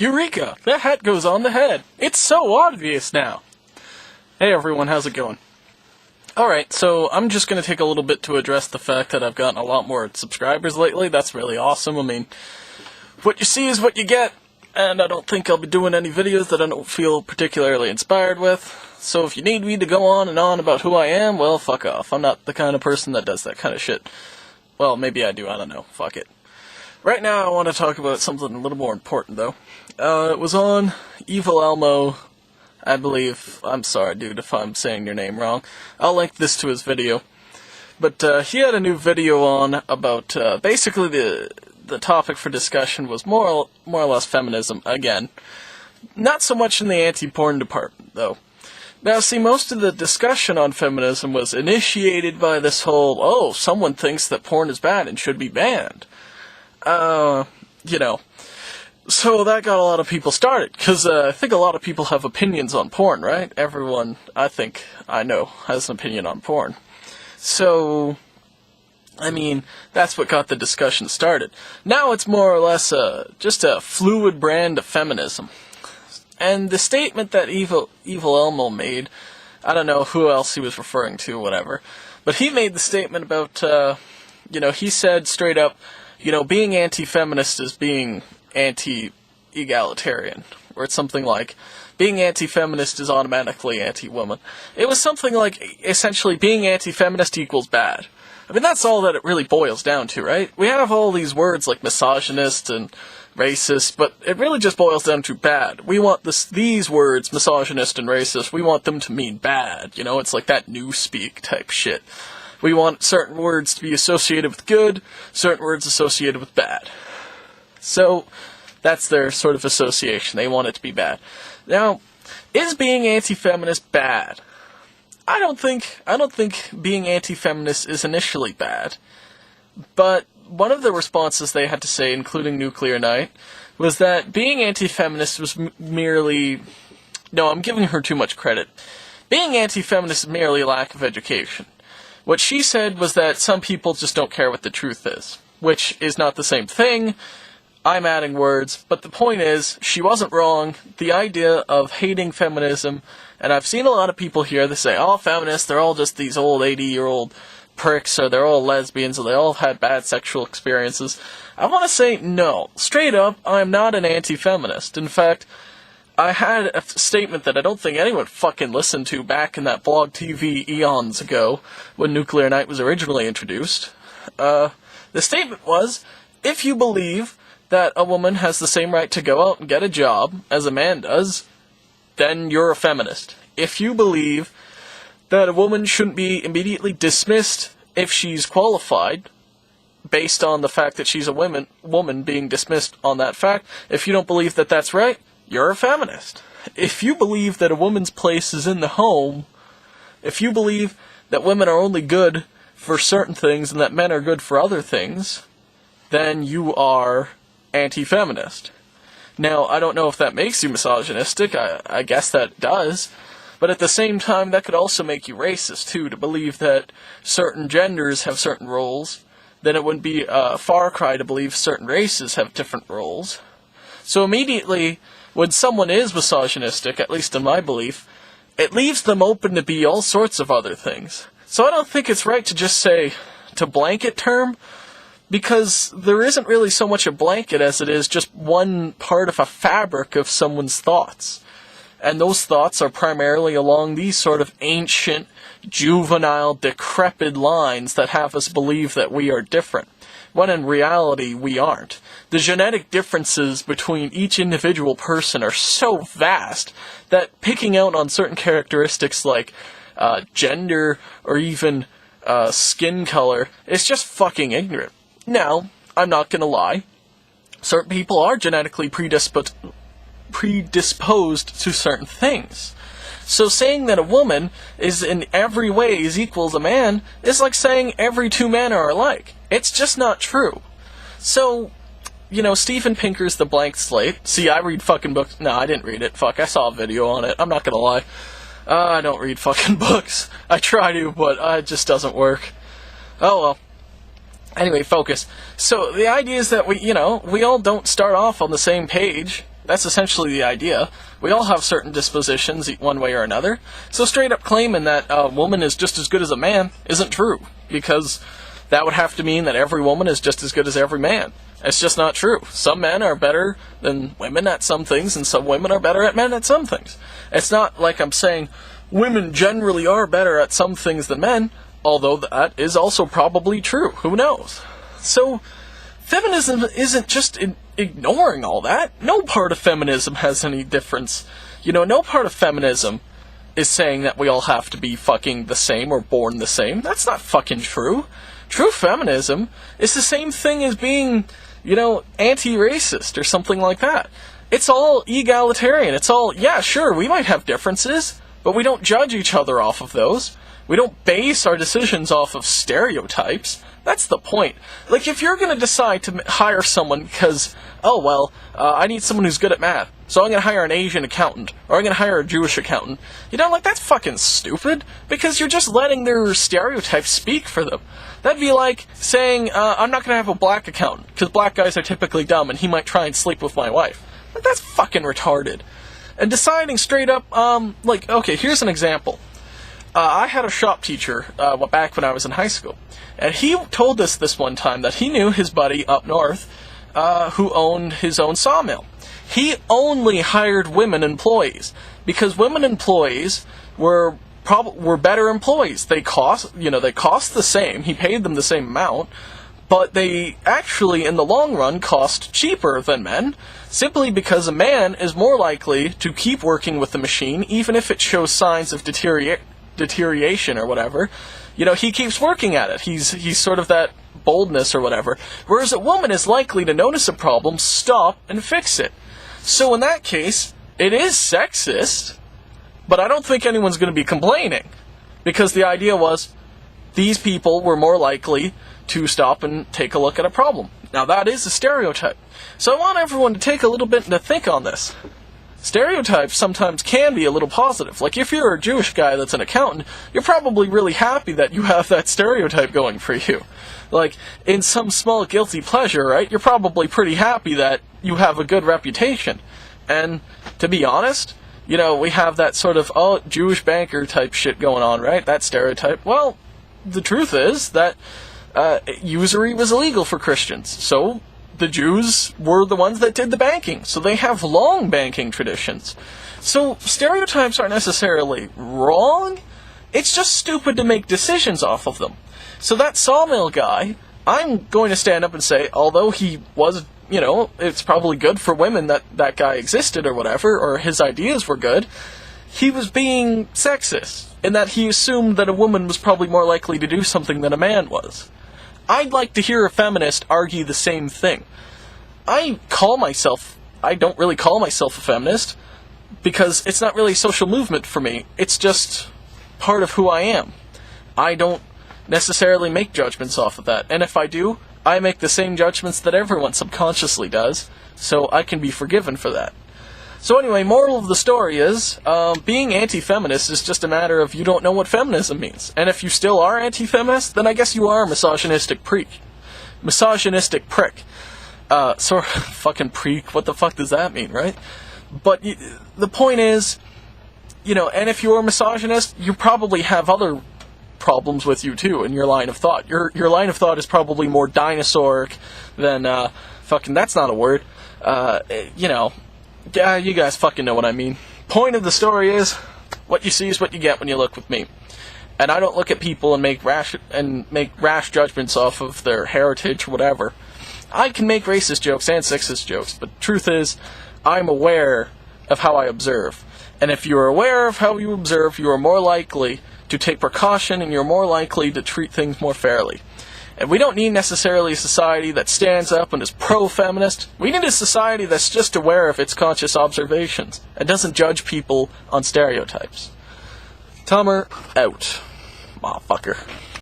Eureka! That hat goes on the head. It's so obvious now. Hey everyone, how's it going? Alright, so I'm just going to take a little bit to address the fact that I've gotten a lot more subscribers lately. That's really awesome. I mean, what you see is what you get, and I don't think I'll be doing any videos that I don't feel particularly inspired with. So if you need me to go on and on about who I am, well, fuck off. I'm not the kind of person that does that kind of shit. Well, maybe I do, I don't know. Fuck it. Right now I want to talk about something a little more important, though. It was on Evil Elmo, I believe. I'm sorry, dude, if I'm saying your name wrong. I'll link this to his video. But he had a new video on about, basically the topic for discussion was more or less feminism, again. Not so much in the anti-porn department, though. Now, see, most of the discussion on feminism was initiated by this whole, oh, someone thinks that porn is bad and should be banned. You know. So that got a lot of people started, because I think a lot of people have opinions on porn, right? Everyone, I think, I know, has an opinion on porn. So, I mean, that's what got the discussion started. Now it's more or less just a fluid brand of feminism. And the statement that Evil Elmo made, I don't know who else he was referring to, whatever, but he made the statement about, he said straight up, being anti-feminist is being anti-egalitarian, or it's something like, being anti-feminist is automatically anti-woman. It was something like, essentially, being anti-feminist equals bad. I mean, that's all that it really boils down to, right? We have all these words like misogynist and racist, but it really just boils down to bad. We want these words, misogynist and racist, we want them to mean bad. It's like that newspeak type shit. We want certain words to be associated with good, certain words associated with bad. So, that's their sort of association. They want it to be bad. Now, is being anti-feminist bad? I don't think being anti-feminist is initially bad. But one of the responses they had to say, including Nuclear Knight, was that being anti-feminist was merely... No, I'm giving her too much credit. Being anti-feminist is merely a lack of education. What she said was that some people just don't care what the truth is, which is not the same thing. I'm adding words, but the point is, she wasn't wrong. The idea of hating feminism, and I've seen a lot of people here that say, oh, feminists, they're all just these old 80-year-old pricks, or they're all lesbians, or they all had bad sexual experiences. I want to say, no. Straight up, I'm not an anti-feminist. In fact, I had a statement that I don't think anyone fucking listened to back in that blog TV eons ago, when Nuclear Knight was originally introduced. The statement was, if you believe that a woman has the same right to go out and get a job as a man does, then you're a feminist. If you believe that a woman shouldn't be immediately dismissed if she's qualified, based on the fact that she's a woman being dismissed on that fact, if you don't believe that that's right, you're a feminist. If you believe that a woman's place is in the home, if you believe that women are only good for certain things and that men are good for other things, then you are anti-feminist. Now, I don't know if that makes you misogynistic, I guess that does, but at the same time, that could also make you racist, too, to believe that certain genders have certain roles. Then it wouldn't be a far cry to believe certain races have different roles. So immediately, when someone is misogynistic, at least in my belief, it leaves them open to be all sorts of other things. So I don't think it's right to just say, to blanket term, because there isn't really so much a blanket as it is just one part of a fabric of someone's thoughts. And those thoughts are primarily along these sort of ancient, juvenile, decrepit lines that have us believe that we are different, when in reality we aren't. The genetic differences between each individual person are so vast that picking out on certain characteristics like gender or even skin color is just fucking ignorant. Now, I'm not gonna lie, certain people are genetically predisposed to certain things. So saying that a woman is in every way is equal to man is like saying every two men are alike. It's just not true. So, Steven Pinker's The Blank Slate. See, I read fucking books. No, I didn't read it. Fuck, I saw a video on it. I'm not gonna lie. I don't read fucking books. I try to, but it just doesn't work. Oh well. Anyway, focus. So, the idea is that we all don't start off on the same page. That's essentially the idea. We all have certain dispositions one way or another. So straight up claiming that a woman is just as good as a man isn't true, because that would have to mean that every woman is just as good as every man. It's just not true. Some men are better than women at some things, and some women are better at men at some things. It's not like I'm saying women generally are better at some things than men, although that is also probably true. Who knows? So, feminism isn't just ignoring all that. No part of feminism has any difference. No part of feminism is saying that we all have to be fucking the same or born the same. That's not fucking true. True feminism is the same thing as being, anti-racist or something like that. It's all egalitarian. It's all, yeah, sure, we might have differences, but we don't judge each other off of those. We don't base our decisions off of stereotypes. That's the point. Like, if you're going to decide to hire someone because, I need someone who's good at math, so I'm going to hire an Asian accountant, or I'm going to hire a Jewish accountant, that's fucking stupid, because you're just letting their stereotypes speak for them. That'd be like saying, I'm not going to have a black accountant, because black guys are typically dumb, and he might try and sleep with my wife. That's fucking retarded. And deciding straight up, okay, here's an example. I had a shop teacher back when I was in high school, and he told us this one time that he knew his buddy up north who owned his own sawmill. He only hired women employees because women employees were better employees. They cost the same. He paid them the same amount, but they actually, in the long run, cost cheaper than men, simply because a man is more likely to keep working with the machine, even if it shows signs of deterioration or whatever. He keeps working at it. He's sort of that boldness or whatever. Whereas a woman is likely to notice a problem, stop, and fix it. So in that case, it is sexist, but I don't think anyone's going to be complaining. Because the idea was, these people were more likely to stop and take a look at a problem. Now that is a stereotype. So I want everyone to take a little bit to think on this. Stereotypes sometimes can be a little positive. Like, if you're a Jewish guy that's an accountant, you're probably really happy that you have that stereotype going for you. Like, in some small guilty pleasure, right? You're probably pretty happy that you have a good reputation. And, to be honest, we have that sort of, Jewish banker type shit going on, right? That stereotype. Well, the truth is that usury was illegal for Christians. So, the Jews were the ones that did the banking, so they have long banking traditions. So stereotypes aren't necessarily wrong, it's just stupid to make decisions off of them. So that sawmill guy, I'm going to stand up and say, although he was, it's probably good for women that that guy existed or whatever, or his ideas were good, he was being sexist, in that he assumed that a woman was probably more likely to do something than a man was. I'd like to hear a feminist argue the same thing. I don't really call myself a feminist, because it's not really a social movement for me. It's just part of who I am. I don't necessarily make judgments off of that. And if I do, I make the same judgments that everyone subconsciously does, so I can be forgiven for that. So anyway, moral of the story is, being anti-feminist is just a matter of you don't know what feminism means. And if you still are anti-feminist, then I guess you are a misogynistic prick. Fucking prick, what the fuck does that mean, right? But the point is, and if you're a misogynist, you probably have other problems with you too in your line of thought. Your line of thought is probably more dinosauric than, that's not a word, Yeah, you guys fucking know what I mean. Point of the story is, what you see is what you get when you look with me. And I don't look at people and make rash judgments off of their heritage or whatever. I can make racist jokes and sexist jokes, but the truth is, I'm aware of how I observe. And if you're aware of how you observe, you are more likely to take precaution, and you're more likely to treat things more fairly. And we don't need necessarily a society that stands up and is pro-feminist. We need a society that's just aware of its conscious observations and doesn't judge people on stereotypes. Tomer, out. Motherfucker.